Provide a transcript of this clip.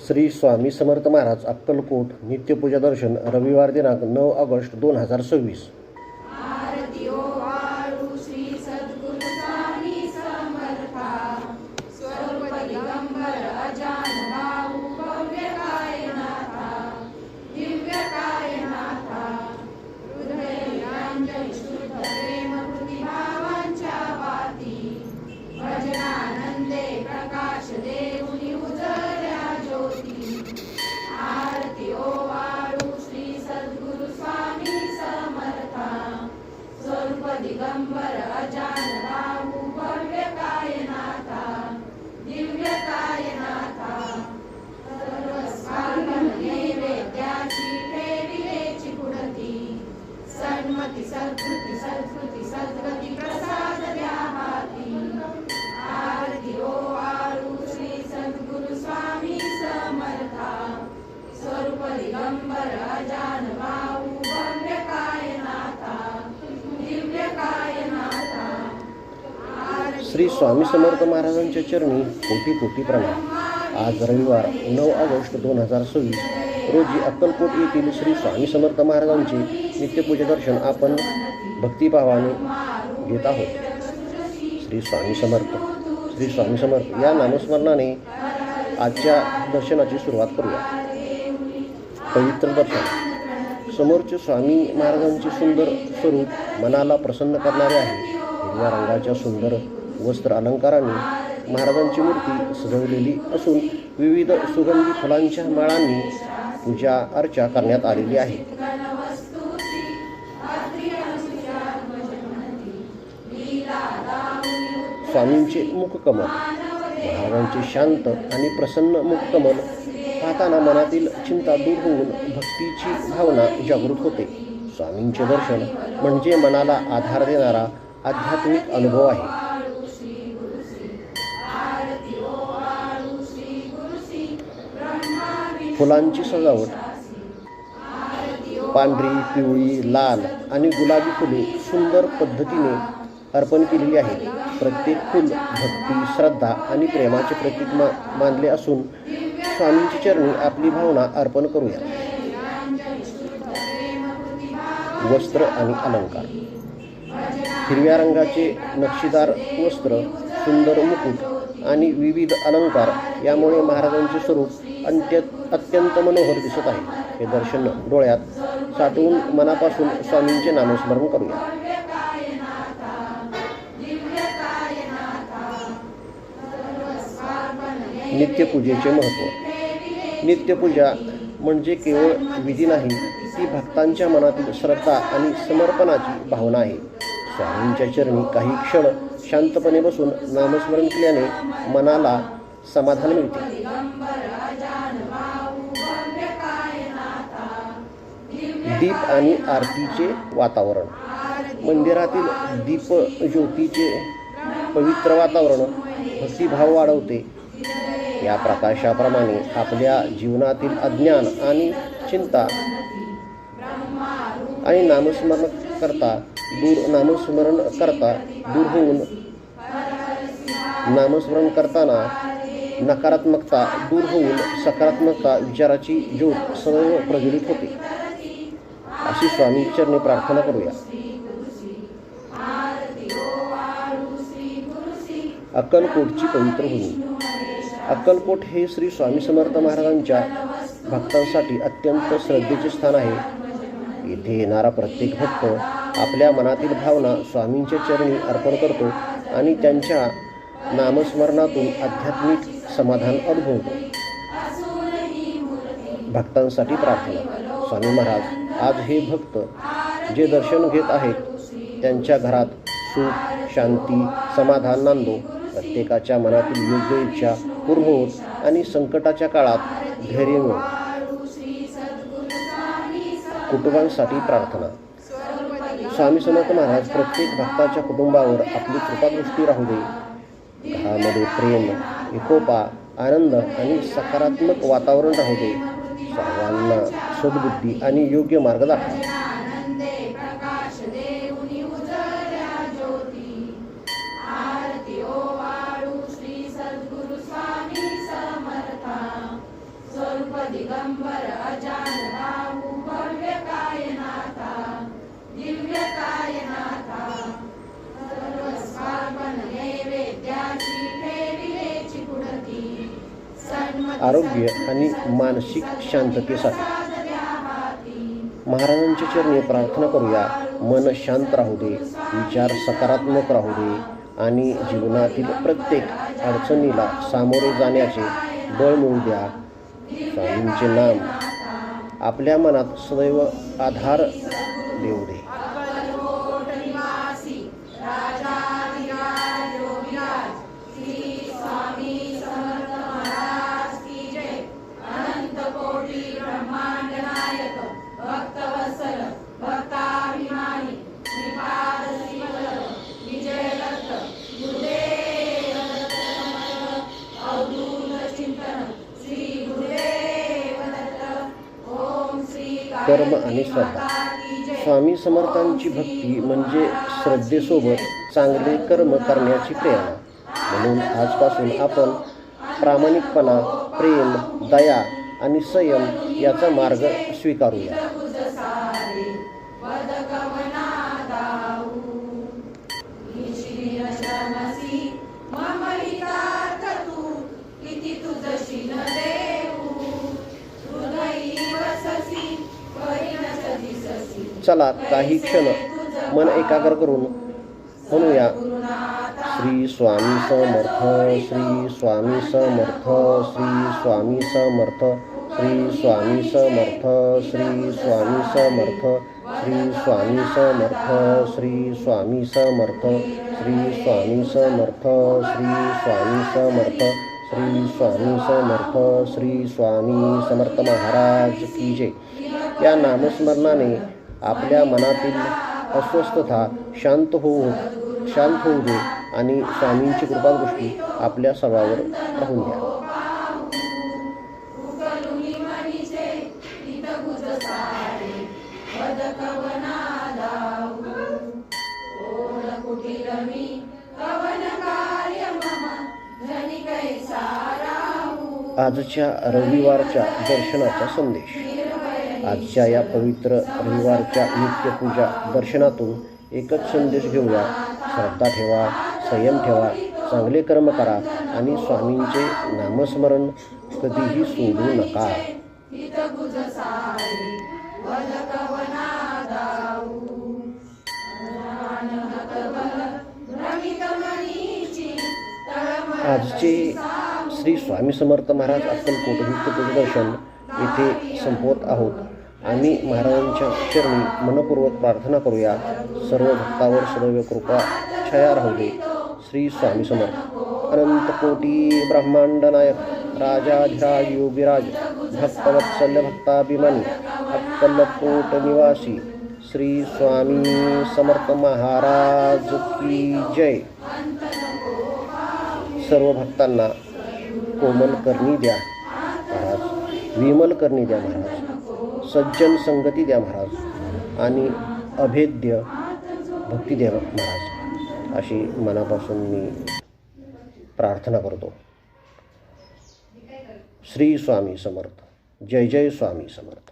श्री स्वामी समर्थ महाराज अक्कलकोट नित्यपूजा दर्शन रविवार दिनांक 9 ऑगस्ट 2026। दिगंबर अजान बाहू भव्य कायनाथा दिव्य कायनाथा सर्वस्वार्पण नैवेद्याची ठेविलेची पुढती सन्मती सद्कृती सद्गती प्रसाद द्या हाती आरती ओ आळू श्री सद्गुरु स्वामी समर्था स्वरूप दिगंबर अजान बाहू भव्य कायनाथा श्री स्वामी समर्थ महाराजांच्या चरणी कोटी कोटी प्रणाम। आज रविवार 9 ऑगस्ट 2026 रोजी अक्कलकोट येथील श्री स्वामी समर्थ महाराजांचे नित्यपूजा दर्शन आपण भक्तिभावाने घेत आहोत। श्री स्वामी समर्थ श्री स्वामी समर्थ या नामस्मरणाने आजच्या दर्शनाची सुरुवात करूया। पवित्र दर्शन समोरचे स्वामी महाराजांचे सुंदर स्वरूप मनाला प्रसन्न करणारे आहे। हिरव्या रंगाच्या सुंदर वस्त्र अलंकारांनी महाराजांची मूर्ती सजवलेली असून विविध सुगंधी फुलांच्या माळांनी पूजा अर्चा करण्यात आलेली आहे। स्वामींचे मुखकमल महाराजांचे शांत आणि प्रसन्न मुखकमल पाहताना मनातील चिंता दूर होऊन भक्तीची भावना जागृत होते। स्वामींचे दर्शन म्हणजे मनाला आधार देणारा आध्यात्मिक अनुभव आहे। फुलांची सजावट पांढरी, पिवळी, लाल आणि गुलाबी फुले सुंदर पद्धतीने अर्पण केलेली आहेत। प्रत्येक फूल भक्ती, श्रद्धा आणि प्रेमाचे प्रतीक मानले असून स्वामींच्या चरणी आपली भावना अर्पण करूया। वस्त्र आणि अलंकार हिरव्या रंगाचे नक्षीदार वस्त्र, सुंदर मुकुट आणि विविध अलंकार यामुळे महाराजांचे स्वरूप अत्यंत मनोहर दिसत आहे। हे दर्शन डोळ्यात साठवून मनापासून स्वामींचे नामस्मरण करूया। नित्यपूजेचे महत्त्व नित्यपूजा म्हणजे केवळ विधी नाही, ती भक्तांच्या मनातील श्रद्धा आणि समर्पणाची भावना आहे। स्वामींच्या चरणी काही क्षण शांतपणे बसून नामस्मरण केल्याने मनाला समाधान मिळते। दीप आणि आरतीचे वातावरण मंदिरातील दीप ज्योतीचे पवित्र वातावरण भक्तिभाव वाढवते। या प्रकाशाप्रमाणे आपल्या जीवनातील अज्ञान आणि चिंता आणि नामस्मरण करताना नकारात्मकता दूर होऊन सकारात्मकता विचाराची ज्योत सदैव प्रज्वलित होते। अशी स्वामी चरणी प्रार्थना करूया। अक्कलकोटची पवित्र भूमी अक्कलकोट हे श्री स्वामी समर्थ महाराजांच्या भक्तांसाठी अत्यंत श्रद्धेचे स्थान आहे। येथे येणारा प्रत्येक भक्त आपल्या मनातील भावना स्वामींच्या चरणी अर्पण करतो आणि त्यांच्या नामस्मरणातून आध्यात्मिक समाधान अनुभवतो। भक्तांसाठी प्रार्थना स्वामी महाराज आज हे भक्त जे दर्शन घेत आहेत त्यांच्या घरात सुख, शांती, समाधान नांदो। प्रत्येकाच्या मनातील योग्य इच्छा पूर्ण होत आणि संकटाच्या काळात धैर्य मिळो। कुटुंबांसाठी प्रार्थना स्वामी समर्थ महाराज प्रत्येक भक्ताच्या कुटुंबावर आपली कृपादृष्टी राहू दे। घरामध्ये प्रेम, एकोपा, आनंद आणि सकारात्मक वातावरण राहू दे। सर्वांना सद्बुद्धी आणि योग्य मार्ग दाखवा। दिगंबर अजान बाहू भव्य कायनाथा दिव्य कायनाथा सर्वस्वार्पण नैवेद्याची ठेविलेची पुढती सन्मती आरोग्य आणि मानसिक शांततेसाठी महाराजांच्या चरणी प्रार्थना करूया. मन शांत राहू दे, विचार सकारात्मक राहू दे आणि जीवनातील प्रत्येक अडचणीला सामोरे जाण्याचे बळ मिळू द्या. स्वामींचे नाम आपल्या मनात सदैव आधार देऊ दे. अक्कलकोट निवासी राजाधिराज योगीराज श्री स्वामी समर्थ महाराज की जय. अनंत कोटी ब्रह्मांड नायक भक्तवत्सल भक्ताभिमानी श्रीपाद श्रीवल्लभ विजय दत्त गुरुदेव दत्त समर्थ अवधूत चिंतन श्री गुरुदेव दत्त. ओम श्री कर्म आणि श्रद्धा. स्वामी समर्थांची भक्ती म्हणजे श्रद्धेसोबत चांगले कर्म करण्याची प्रेरणा. म्हणून आजपासून आपण प्रामाणिकपणा, प्रेम, दया आणि संयम याचा मार्ग स्वीकारूया. चला काही क्षण मन एकाग्र करून म्हणूया, श्री स्वामी समर्थ, श्री स्वामी समर्थ, श्री स्वामी समर्थ, श्री स्वामी समर्थ, श्री स्वामी समर्थ, श्री स्वामी समर्थ, श्री स्वामी समर्थ, श्री स्वामी समर्थ, श्री स्वामी समर्थ, श्री स्वामी समर्थ, श्री स्वामी समर्थ महाराज की जय. या नामस्मरणाने आपल्या मनातील अस्वस्थता शांत होऊ दे आणि स्वामींची कृपादृष्टी आपल्या सर्वांवर राहून द्या. आजच्या रविवारच्या दर्शनाचा संदेश. आजच्या या पवित्र रविवारच्या नित्यपूजा दर्शनातून एकच संदेश घेऊया. श्रद्धा ठेवा, संयम ठेवा, चांगले कर्म करा आणि स्वामींचे नामस्मरण कधीही सोडू नका. आजचे श्री स्वामी समर्थ महाराज अक्कलकोट नित्यपूजा दर्शन येथे संपवत आहोत. आम्ही महाराजांच्या चरणी मनपूर्वक प्रार्थना करूया. सर्व भक्तावर सदैव कृपा छाया राहू दे. श्री स्वामी समर्थ. अनंत कोटी ब्रह्मांड नायक राजाधिराज योगीराज भक्तवत्सल भक्ताभिमानी अक्कलकोट निवासी श्री स्वामी समर्थ महाराज की जय. सर्व भक्तांना कोमल करणी द्या महाराज, विमल करणी द्या महाराज, सज्जन संगती द्या महाराज आणि अभेद्य भक्ती द्या महाराज, अशी मनापासून मी प्रार्थना करतो. श्री स्वामी समर्थ. जय जय स्वामी समर्थ.